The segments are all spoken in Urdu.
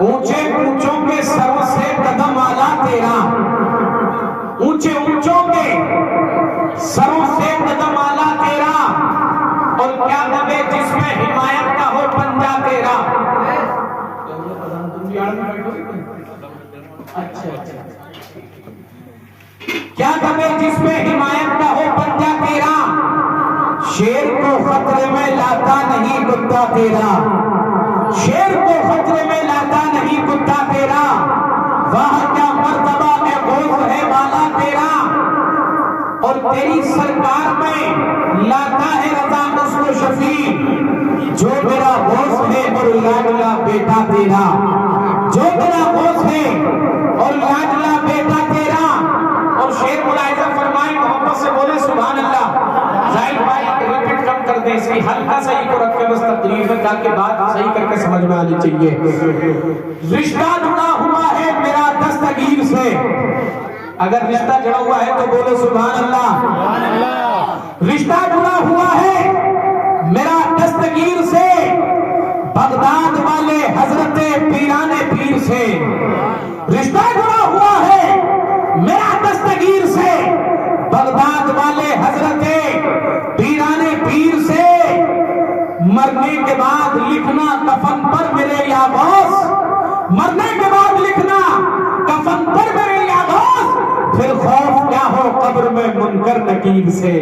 اونچے اونچوں کے سروں سے قدم آلا تیرا، اونچے اونچوں کے سروں سے قدم آلا تیرا، اور کیا دبے جس میں حمایت کا ہو پنجہ تیرا۔ کیا دبے جس میں حمایت کا ہو پنجہ تیرا، شیر کو خطرے میں لاتا نہیں کتا تیرا، شیر کو خطرے میں لاتا نہیں کتا تیرا، واہ کیا مرتبہ اے غوث ہے والا تیرا، اور تیری سرکار میں لاتا ہے رضا اس کو شفیع، جو میرا غوث ہے اور لاڈلا بیٹا تیرا، جو میرا غوث ہے اور لاڈلا بیٹا تیرا۔ اور شیر ملاحظہ فرمائیں، محبت سے بولے سبحان اللہ۔ زاہد بھائی ریپٹ کم کر دیں، اس کی ہلکا سا ہی کو رکھ کے بس تقریر میں، تاکہ بات صحیح کر کے سمجھ میں آنی چاہیے۔ رشتہ جڑا ہوا ہے میرا دستگیر سے، اگر رشتہ جڑا ہوا ہے تو بولو سبحان اللہ۔ رشتہ جڑا ہوا ہے میرا دستگیر سے، بغداد والے حضرت پیران پیر سے، رشتہ جڑا ہوا ہے میرا دستگیر سے، بغداد والے حضرت پیران پیر سے، مرنے کے بعد لکھنا کفن پر میرے یا غوث، مرنے کے بعد لکھنا کفن پر میرے یا غوث، پھر خوف کیا ہو قبر میں منکر نکیر سے،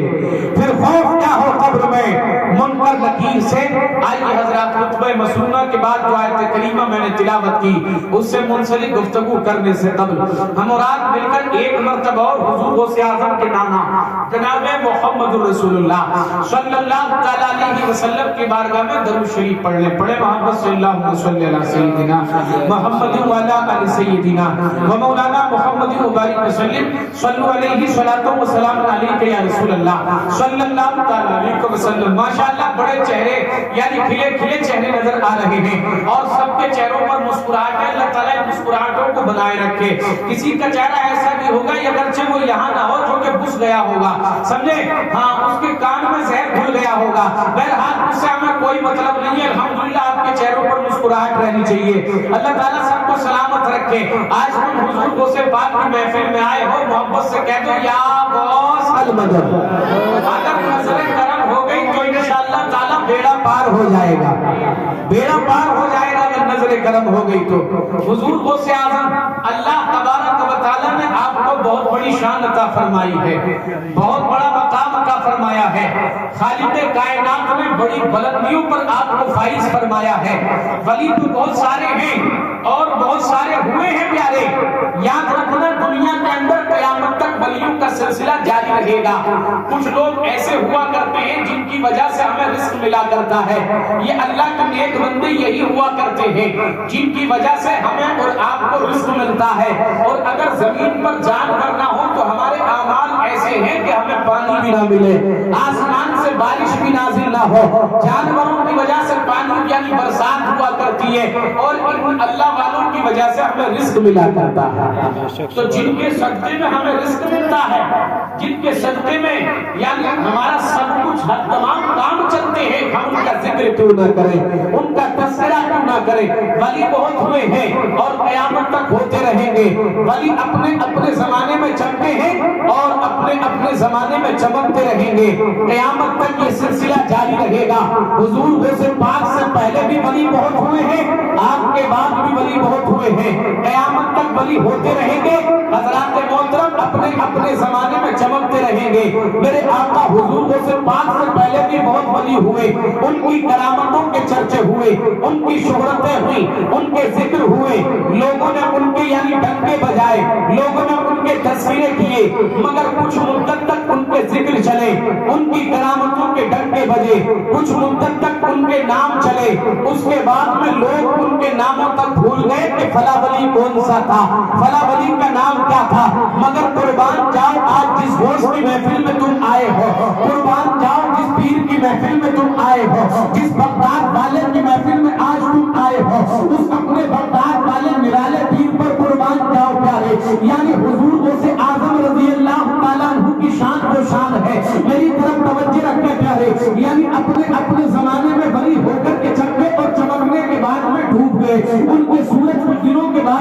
پھر خوف کیا ہو قبر میں منکر نکیر سے۔ آئیے حضرات، خطبہ مسنونہ کے بعد جو آیت کریمہ میں نے تلاوت کی، اس سے منسلک گفتگو کرنے سے قبل ہم اور آپ مل کر ایک مرتبہ اور حضور غوث اعظم کے نانا جناب محمد رسول اللہ صلی اللہ تعالیٰ علیہ وسلم کی بارگاہ میں درود شریف پڑھ لیں۔ پڑھے محمد صلی اللہ صلی اللہ سیدنا محمد وعلا علی سیدنا و مولانا محمد مبارک وسلم صلو علیہ صلاۃ و سلام علیک یا رسول اللہ صلی اللہ تعالیٰ علیہ وسلم۔ ماشاءاللہ بڑے چہرے یعنی کھلے کھلے چہرے نظر آ رہے ہیں، اور سب کے چہروں پر مسکراہٹ ہے۔ اللہ تعالیٰ مسکراہٹوں کو بنائے رکھے۔ کسی کا چہرہ ایسا بھی ہوگا اگرچہ وہ یہاں نہ ہو جو کہ بس گیا ہوگا، سمجھے، ہاں اس کے کان میں زہر گھل گیا ہوگا، بہرحال اس سے ہمیں کوئی مطلب نہیں ہے۔ الحمدللہ آپ کے چہروں پر مسکراہٹ رہنی چاہیے۔ اللہ تعالیٰ سب کو سلامت رکھے۔ آج ہم حضور غوث پاک کی محفل میں آئے ہو، محبت سے کہہ دو یا غوث المدد۔ اگر نظر کرم ہو گئی تو انشاءاللہ تعالیٰ بیڑا پار ہو جائے گا، بیڑا پار ہو جائے گا اگر نظر کرم ہو گئی تو۔ حضور غوث اعظم اللہ تبارک و تعالیٰ نے آپ کو بہت بڑی شان عطا فرمائی ہے، بہت بڑا مقام عطا فرمایا ہے۔ خالق کائنات نے بڑی بلندیوں پر آپ کو فائز فرمایا ہے۔ ولی تو بہت سارے ہیں اور بہت سارے ہوئے ہیں پیارے، یاد رکھنا دنیا کے اندر قیامت تک ولیوں کا سلسلہ جاری رہے گا۔ کچھ لوگ ایسے ہوا کرتے ہیں جن کی وجہ سے ہمیں رزق ملا کرتا ہے، یہ اللہ کے نیک بندے یہی ہوا کرتے ہیں جن کی وجہ سے ہمیں اور آپ کو رزق ملتا ہے۔ اور اگر زمین پر جانور نہ ہو تو ہمارے اعمال ایسے ہیں کہ ہمیں پانی بھی نہ ملے، آسمان سے بارش بھی نازل نہ ہو، جانوروں کی وجہ سے پانی یعنی برسات ہوا کرتی ہے، اور ان اللہ والوں کی وجہ سے ہمیں رزق ملا کرتا ہے۔ تو جن کے صدقے میں ہمیں رزق ملتا ہے، جن کے صدقے میں یعنی ہمارا سب کچھ ہر تمام کام چلتے ہیں، ہم ان کا ذکر کیوں نہ کریں، ان کا تذکرہ کیوں نہ کریں۔ ولی بہت ہوئے ہیں اور قیامت تک ہوتے رہیں گے۔ ولی اپنے اپنے زمانے میں چمکے ہیں اور اپنے اپنے زمانے میں چمکتے رہیں گے، قیامت تک یہ سلسلہ جاری رہے گا۔ حضور غوث پاک سے پہلے بھی ولی بہت ہوئے ہیں، آپ کے بعد بھی ولی بہت ہوئے ہیں، قیامت تک ولی ہوتے رہیں گے۔ حضرات محترم اپنے اپنے زمانے میں چمکتے رہیں گے۔ میرے آقا حضور غوث پاک سے پہلے بھی بہت ولی ہوئے، ان کی کرامتوں کے چرچے ہوئے، ان کی شہرتیں ہوئی، ان کے ذکر ہوئے، لوگوں نے ان کے یعنی ڈنکے بجائے، لوگوں نے ان کے تذکرے کیے، مگر کچھ مدت تک ان کے ذکر چلے، ان کی کرامتوں کے ڈنکے بجے، کچھ مدت تک ان کے نام چلے، اس کے بعد میں لوگ ان کے ناموں تک بھول گئے کہ فلاں ولی کون سا تھا، فلاں ولی کا نام کیا تھا۔ مگر قربان جاؤ آج جس غوث کی محفل میں تم آئے ہو، قربان جاؤ جس پیر کی محفل میں تم آئے ہو، جس بغداد والے کی محفل میں آج تم آئے ہو، اس اپنے بغداد والے نرالے پیر پر قربان جاؤ پیارے، یعنی حضور غوث اعظم رضی اللہ تعالیٰ عنہ کی شان وہ شان ہے۔ میری طرف توجہ رکھے پیارے، یعنی اپنے اپنے زمانے میں ولی ہو کر کے چمکے اور چمکنے کے بعد میں ڈوب گئے، ان کے سورج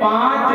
5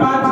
5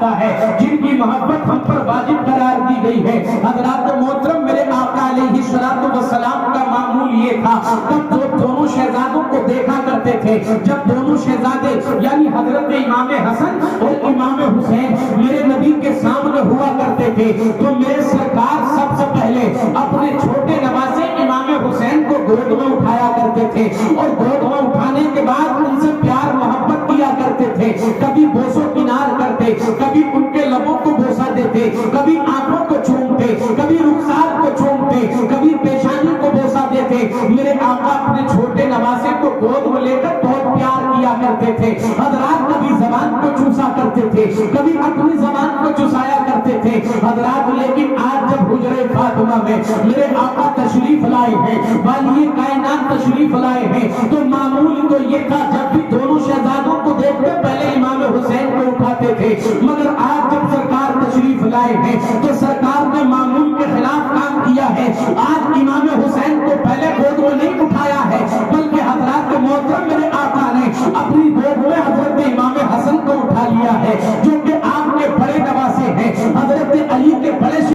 جاتا ہے، جن کی محبت ہم پر واجب قرار دی گئی ہے۔ حضرات محترم، میرے آقا علیہ السلام کا معمول یہ تھا، جب دونوں شہزادوں کو دیکھا کرتے تھے، جب دونوں شہزادے یعنی حضرت امام حسن اور امام حسین میرے نبی کے سامنے ہوا کرتے تھے، تو میرے سرکار سب سے پہلے اپنے چھوٹے نواسے امام حسین کو گود میں اٹھایا کرتے تھے، اور گود میں اٹھانے کے بعد ان سے پیار محبت کیا کرتے تھے، کبھی بوسو کنار کرتے، کبھی ان کے لبوں کو بوسا دیتے، کبھی آنکھوں کو چومتے، کبھی رخسار کو چومتے، کبھی پیشانی کو بوسا دیتے۔ میرے آقا اپنے چھوٹے نواسے کو گود میں لے کر بہت پیار کیا کرتے تھے۔ حضرات کبھی زبان کو چوسا کرتے تھے، کبھی اپنی زبان کو چوسایا کرتے تھے حضرات۔ لیکن آج جب حجرہ فاطمہ میں میرے آقا تشریف لائے ہیں، والی کائنات تشریف لائے ہیں، تو معمول تو یہ تھا جب بھی دونوں شہزادوں کو دیکھتے پہلے امام حسین کو اٹھاتے تھے، مگر آج جب سرکار تشریف لائے ہیں تو